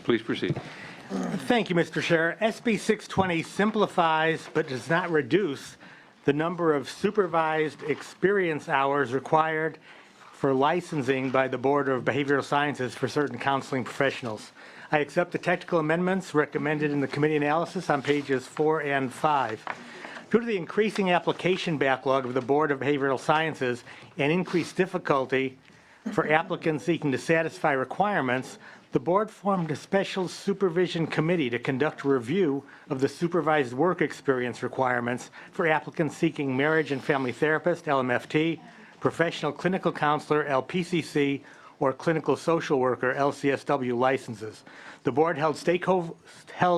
Please proceed. Thank you, Mr. Chair. SB 620 simplifies but does not reduce the number of supervised experience hours required for licensing by the Board of Behavioral Sciences for certain counseling professionals. I accept the technical amendments recommended in the committee analysis on pages 4 and 5. Due to the increasing application backlog of the Board of Behavioral Sciences and increased difficulty for applicants seeking to satisfy requirements, the board formed a special supervision committee to conduct a review of the supervised work experience requirements for applicants seeking marriage and family therapist, LMFT, professional clinical counselor, LPCC, or clinical social worker, LCSW licenses. The board held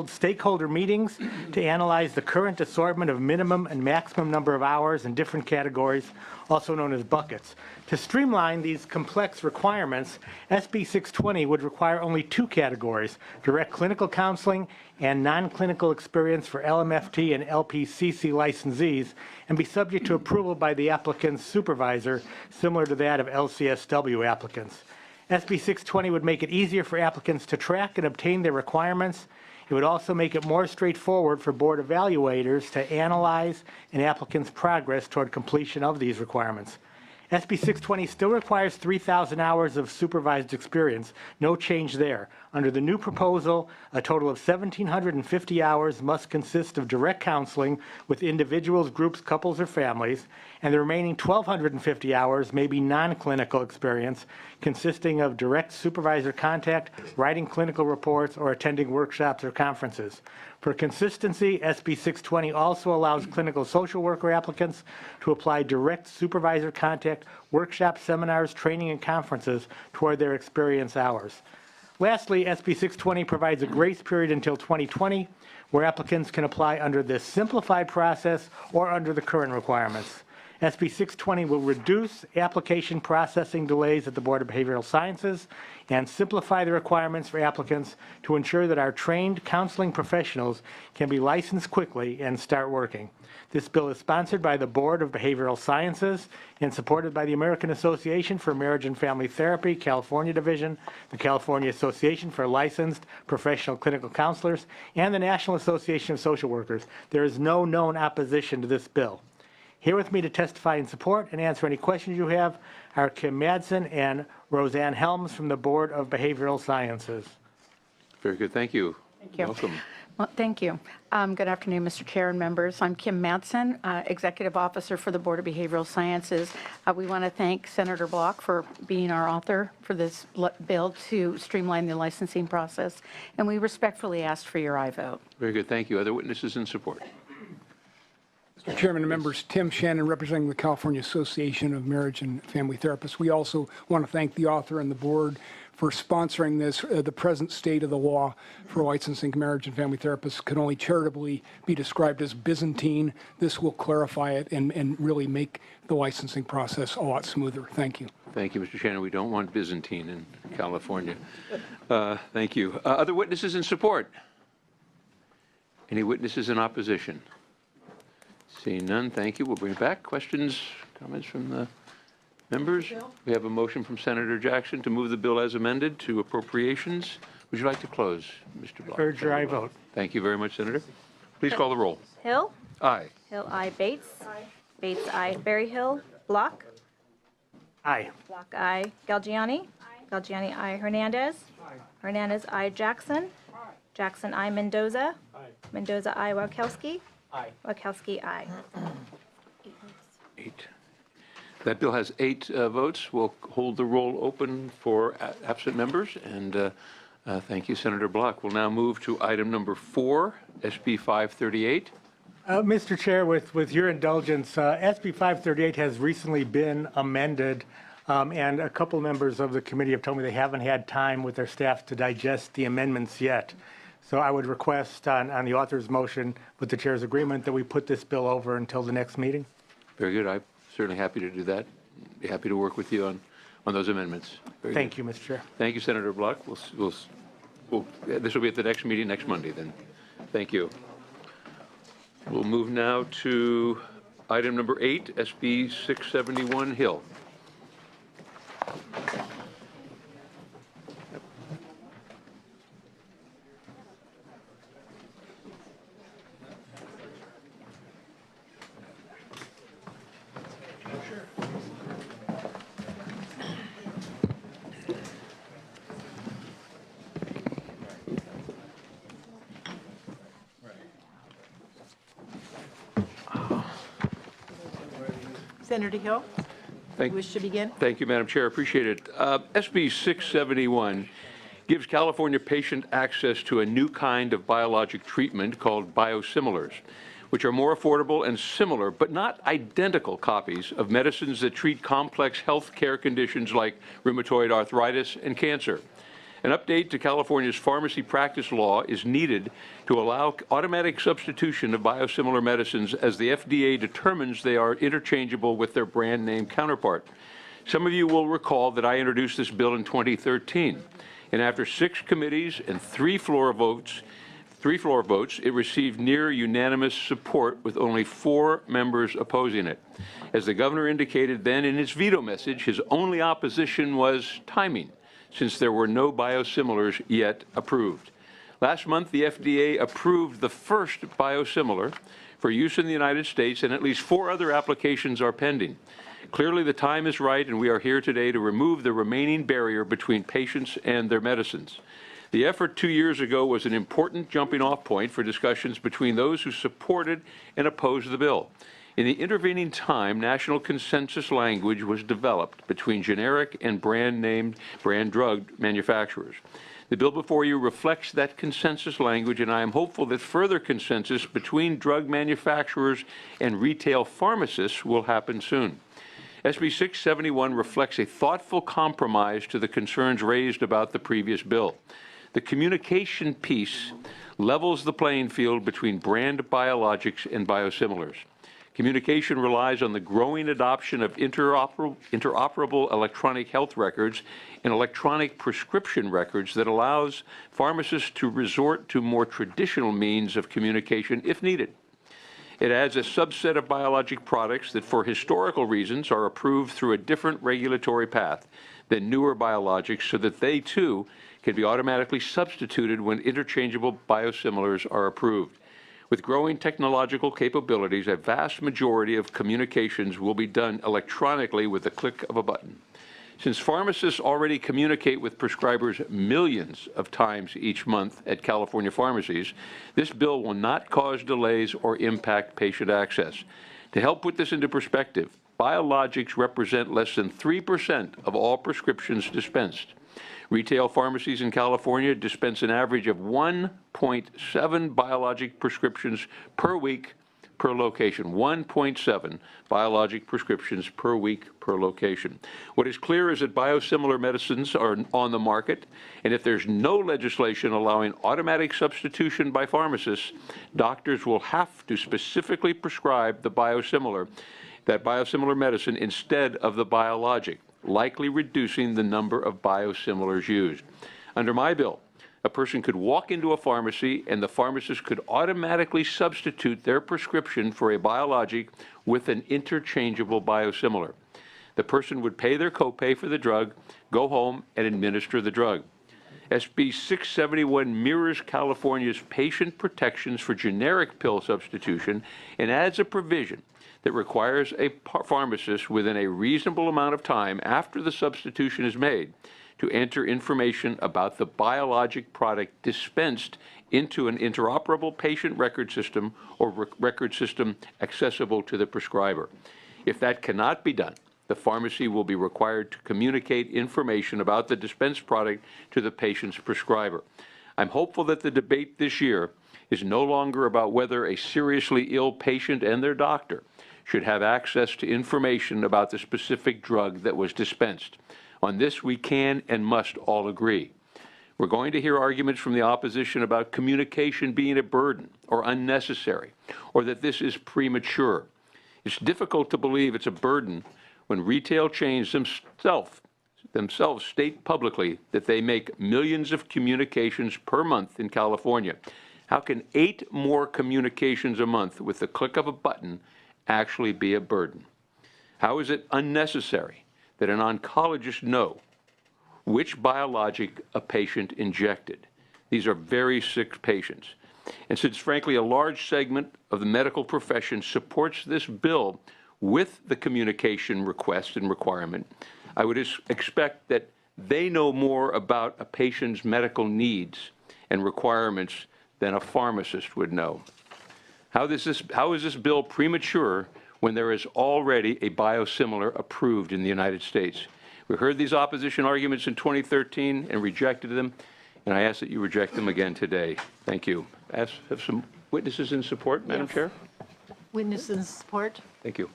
stakeholder meetings to analyze the current assortment of minimum and maximum number of hours in different categories, also known as buckets. To streamline these complex requirements, SB 620 would require only 2 categories, direct clinical counseling and non-clinical experience for LMFT and LPCC licensees, and be subject to approval by the applicant's supervisor, similar to that of LCSW applicants. SB 620 would make it easier for applicants to track and obtain their requirements. It would also make it more straightforward for board evaluators to analyze an applicant's progress toward completion of these requirements. SB 620 still requires 3,000 hours of supervised experience. No change there. Under the new proposal, a total of 1,750 hours must consist of direct counseling with individuals, groups, couples, or families, and the remaining 1,250 hours may be non-clinical experience, consisting of direct supervisor contact, writing clinical reports, or attending workshops or conferences. For consistency, SB 620 also allows clinical social worker applicants to apply direct supervisor contact, workshops, seminars, training, and conferences toward their experience hours. Lastly, SB 620 provides a grace period until 2020 where applicants can apply under this simplified process or under the current requirements. SB 620 will reduce application processing delays at the Board of Behavioral Sciences and simplify the requirements for applicants to ensure that our trained counseling professionals can be licensed quickly and start working. This bill is sponsored by the Board of Behavioral Sciences and supported by the American Association for Marriage and Family Therapy, California Division, the California Association for Licensed Professional Clinical Counselors, and the National Association of Social Workers. There is no known opposition to this bill. Here with me to testify in support and answer any questions you have are Kim Madsen and Roseanne Helms from the Board of Behavioral Sciences. Very good. Thank you. Thank you. Welcome. Well, thank you. Good afternoon, Mr. Chair and members. I'm Kim Madsen, Executive Officer for the Board of Behavioral Sciences. We want to thank Senator Block for being our author for this bill to streamline the licensing process, and we respectfully ask for your aye vote. Very good. Thank you. Other witnesses in support? Mr. Chairman and members, Tim Shannon, representing the California Association of Marriage and Family Therapists. We also want to thank the author and the board for sponsoring this. The present state of the law for licensing marriage and family therapists can only charitably be described as Byzantine. This will clarify it and really make the licensing process a lot smoother. Thank you. Thank you, Mr. Shannon. We don't want Byzantine in California. Thank you. Other witnesses in support? Any witnesses in opposition? Seeing none, thank you. We'll bring it back. Questions, comments from the members? We have a motion from Senator Jackson to move the bill as amended to appropriations. Would you like to close, Mr. Block? Urge your aye vote. Thank you very much, Senator. Please call the roll. Hill? Aye. Hill, aye. Bates? Aye. Bates, aye. Berryhill? Block? Aye. Block, aye. Galgiani? Aye. Galgiani, aye. Hernandez? Aye. Hernandez, aye. Jackson? Aye. Jackson, aye. Mendoza? Aye. Mendoza, aye. Wachowski? Aye. Wachowski, aye. 8. That bill has 8 votes. We'll hold the roll open for absent members. And thank you, Senator Block. We'll now move to item number 4, SB 538. Mr. Chair, with your indulgence, SB 538 has recently been amended, and a couple members of the committee have told me they haven't had time with their staff to digest the amendments yet. So I would request on the author's motion with the chair's agreement that we put this bill over until the next meeting. Very good. I'm certainly happy to do that. Be happy to work with you on those amendments. Thank you, Mr. Chair. Thank you, Senator Block. This will be at the next meeting next Monday then. Thank you. We'll move now to item number 8, SB 671, Hill. Senator Hill, you wish to begin? Thank you, Madam Chair. Appreciate it. SB 671 gives California patient access to a new kind of biologic treatment called biosimilars, which are more affordable and similar, but not identical copies of medicines that treat complex health care conditions like rheumatoid arthritis and cancer. An update to California's pharmacy practice law is needed to allow automatic substitution of biosimilar medicines as the FDA determines they are interchangeable with their brand name counterpart. Some of you will recall that I introduced this bill in 2013, and after 6 committees and 3 floor votes, it received near unanimous support with only 4 members opposing it. As the governor indicated then in his veto message, his only opposition was timing, since there were no biosimilars yet approved. Last month, the FDA approved the first biosimilar for use in the United States, and at least 4 other applications are pending. Clearly, the time is right, and we are here today to remove the remaining barrier between patients and their medicines. The effort 2 years ago was an important jumping-off point for discussions between those who supported and opposed the bill. In the intervening time, national consensus language was developed between generic and brand drug manufacturers. The bill before you reflects that consensus language, and I am hopeful that further consensus between drug manufacturers and retail pharmacists will happen soon. SB 671 reflects a thoughtful compromise to the concerns raised about the previous bill. The communication piece levels the playing field between brand biologics and biosimilars. Communication relies on the growing adoption of interoperable electronic health records and electronic prescription records that allows pharmacists to resort to more traditional means of communication if needed. It adds a subset of biologic products that for historical reasons are approved through a different regulatory path than newer biologics so that they too can be automatically substituted when interchangeable biosimilars are approved. With growing technological capabilities, a vast majority of communications will be done electronically with the click of a button. Since pharmacists already communicate with prescribers millions of times each month at California pharmacies, this bill will not cause delays or impact patient access. To help put this into perspective, biologics represent less than 3% of all prescriptions dispensed. Retail pharmacies in California dispense an average of 1.7 biologic prescriptions per week per location. 1.7 biologic prescriptions per week per location. What is clear is that biosimilar medicines are on the market, and if there's no legislation allowing automatic substitution by pharmacists, doctors will have to specifically prescribe that biosimilar medicine instead of the biologic, likely reducing the number of biosimilars used. Under my bill, a person could walk into a pharmacy and the pharmacist could automatically substitute their prescription for a biologic with an interchangeable biosimilar. The person would pay their copay for the drug, go home, and administer the drug. SB 671 mirrors California's patient protections for generic pill substitution and adds a provision that requires a pharmacist within a reasonable amount of time after the substitution is made to enter information about the biologic product dispensed into an interoperable patient record system or record system accessible to the prescriber. If that cannot be done, the pharmacy will be required to communicate information about the dispensed product to the patient's prescriber. I'm hopeful that the debate this year is no longer about whether a seriously ill patient and their doctor should have access to information about the specific drug that was dispensed. On this, we can and must all agree. We're going to hear arguments from the opposition about communication being a burden or unnecessary, or that this is premature. It's difficult to believe it's a burden when retail chains themselves state publicly that they make millions of communications per month in California. How can 8 more communications a month with the click of a button actually be a burden? How is it unnecessary that an oncologist know which biologic a patient injected? These are very sick patients. And since, frankly, a large segment of the medical profession supports this bill with the communication request and requirement, I would expect that they know more about a patient's medical needs and requirements than a pharmacist would know. How is this bill premature when there is already a biosimilar approved in the United States. We heard these opposition arguments in 2013 and rejected them, and I ask that you reject them again today. Thank you. Have some witnesses in support, Madam Chair? Witnesses in support. Thank you.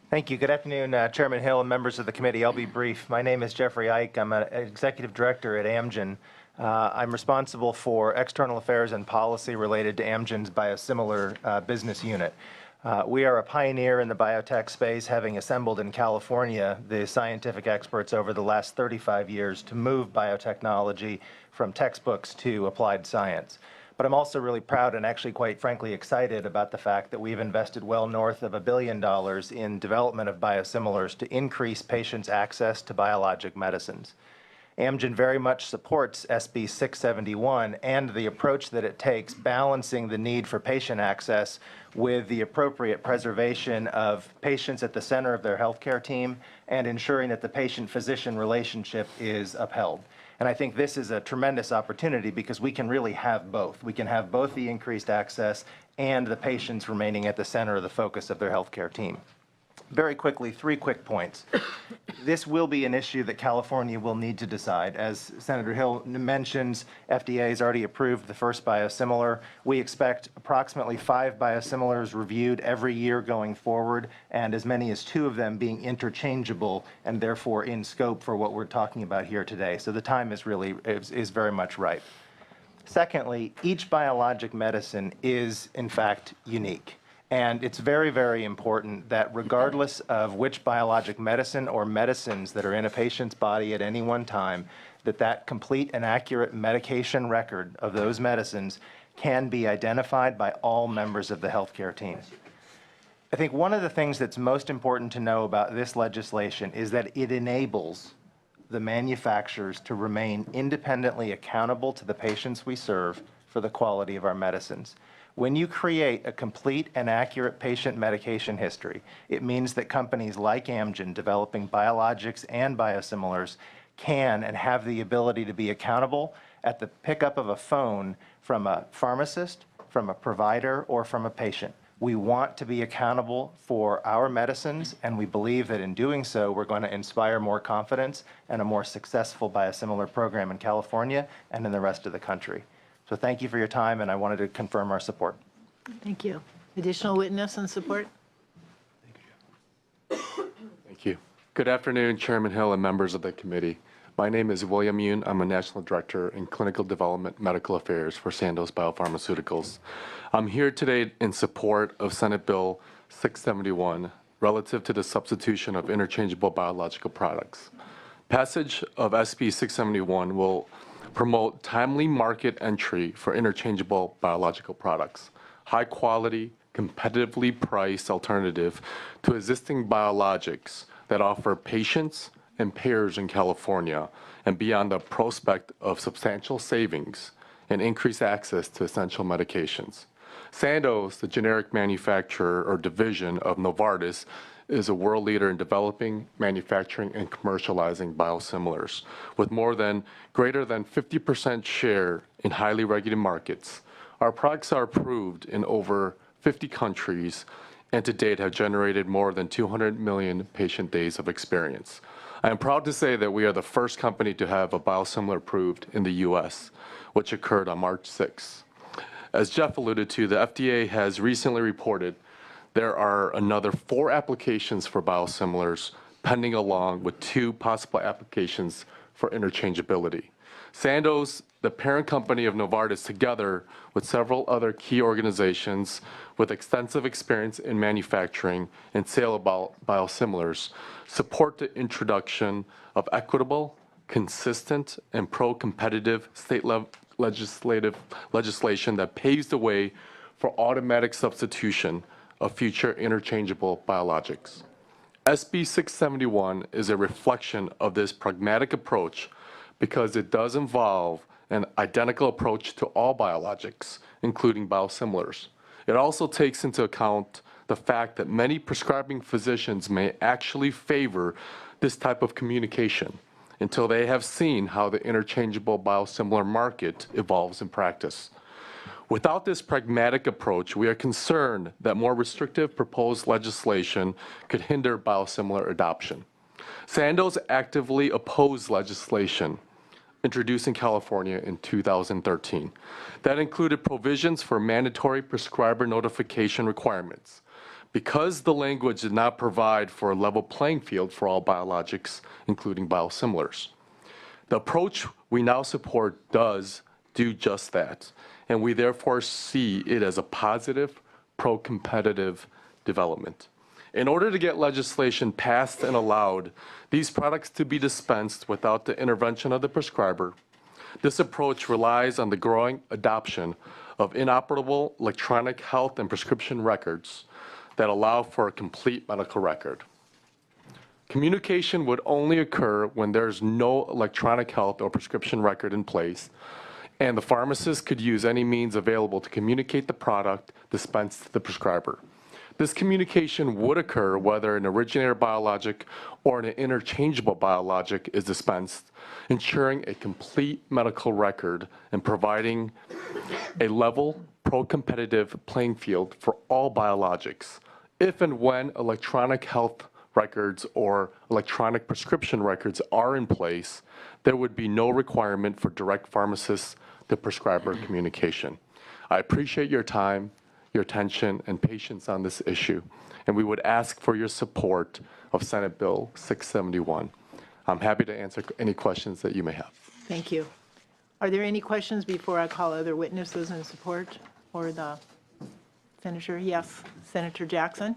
Thank you. Good afternoon, Chairman Hill and members of the committee. I'll be brief. My name is Jeffrey Ike. I'm an executive director at Amgen. I'm responsible for external affairs and policy related to Amgen's biosimilar business unit. We are a pioneer in the biotech space, having assembled in California the scientific experts over the last 35 years to move biotechnology from textbooks to applied science. But I'm also really proud and actually quite frankly excited about the fact that we've invested well north of $1 billion in development of biosimilars to increase patients' access to biologic medicines. Amgen very much supports SB 671 and the approach that it takes, balancing the need for patient access with the appropriate preservation of patients at the center of their healthcare team and ensuring that the patient-physician relationship is upheld. And I think this is a tremendous opportunity because we can really have both. We can have both the increased access and the patients remaining at the center of the focus of their healthcare team. Very quickly, 3 quick points. This will be an issue that California will need to decide. As Senator Hill mentions, FDA has already approved the first biosimilar. We expect approximately 5 biosimilars reviewed every year going forward, and as many as 2 of them being interchangeable and therefore in scope for what we're talking about here today. So the time is very much ripe. Secondly, each biologic medicine is, in fact, unique. And it's very, very important that regardless of which biologic medicine or medicines that are in a patient's body at any one time, that complete and accurate medication record of those medicines can be identified by all members of the healthcare team. I think one of the things that's most important to know about this legislation is that it enables the manufacturers to remain independently accountable to the patients we serve for the quality of our medicines. When you create a complete and accurate patient medication history, it means that companies like Amgen developing biologics and biosimilars can and have the ability to be accountable at the pickup of a phone from a pharmacist, from a provider, or from a patient. We want to be accountable for our medicines, and we believe that in doing so, we're going to inspire more confidence and a more successful biosimilar program in California and in the rest of the country. So thank you for your time, and I wanted to confirm our support. Thank you. Additional witness in support? Thank you. Good afternoon, Chairman Hill and members of the committee. My name is William Yoon. I'm a National Director in Clinical Development Medical Affairs for Sandoz Biopharmaceuticals. I'm here today in support of Senate Bill 671 relative to the substitution of interchangeable biological products. Passage of SB 671 will promote timely market entry for interchangeable biological products, high quality, competitively priced alternative to existing biologics that offer patients and payers in California and beyond the prospect of substantial savings and increased access to essential medications. Sandoz, the generic manufacturer or division of Novartis, is a world leader in developing, manufacturing, and commercializing biosimilars, with greater than 50% share in highly regulated markets. Our products are approved in over 50 countries, and to date have generated more than 200 million patient days of experience. I am proud to say that we are the first company to have a biosimilar approved in the U.S., which occurred on March 6. As Jeff alluded to, the FDA has recently reported there are another 4 applications for biosimilars pending, along with 2 possible applications for interchangeability. Sandoz, the parent company of Novartis, together with several other key organizations with extensive experience in manufacturing and sale of biosimilars, support the introduction of equitable, consistent, and pro-competitive state legislation that paves the way for automatic substitution of future interchangeable biologics. SB 671 is a reflection of this pragmatic approach because it does involve an identical approach to all biologics, including biosimilars. It also takes into account the fact that many prescribing physicians may actually favor this type of communication until they have seen how the interchangeable biosimilar market evolves in practice. Without this pragmatic approach, we are concerned that more restrictive proposed legislation could hinder biosimilar adoption. Sandoz actively opposed legislation introduced in California in 2013 that included provisions for mandatory prescriber notification requirements. Because the language did not provide for a level playing field for all biologics, including biosimilars. The approach we now support does do just that, and we therefore see it as a positive, pro-competitive development. In order to get legislation passed and allowed these products to be dispensed without the intervention of the prescriber, this approach relies on the growing adoption of inoperable electronic health and prescription records that allow for a complete medical record. Communication would only occur when there's no electronic health or prescription record in place, and the pharmacist could use any means available to communicate the product dispensed to the prescriber. This communication would occur whether an originator biologic or an interchangeable biologic is dispensed, ensuring a complete medical record and providing a level, pro-competitive playing field for all biologics. If and when electronic health records or electronic prescription records are in place, there would be no requirement for direct pharmacist to prescriber communication. I appreciate your time, your attention, and patience on this issue, and we would ask for your support of Senate Bill 671. I'm happy to answer any questions that you may have. Thank you. Are there any questions before I call other witnesses in support or the senator? Yes, Senator Jackson.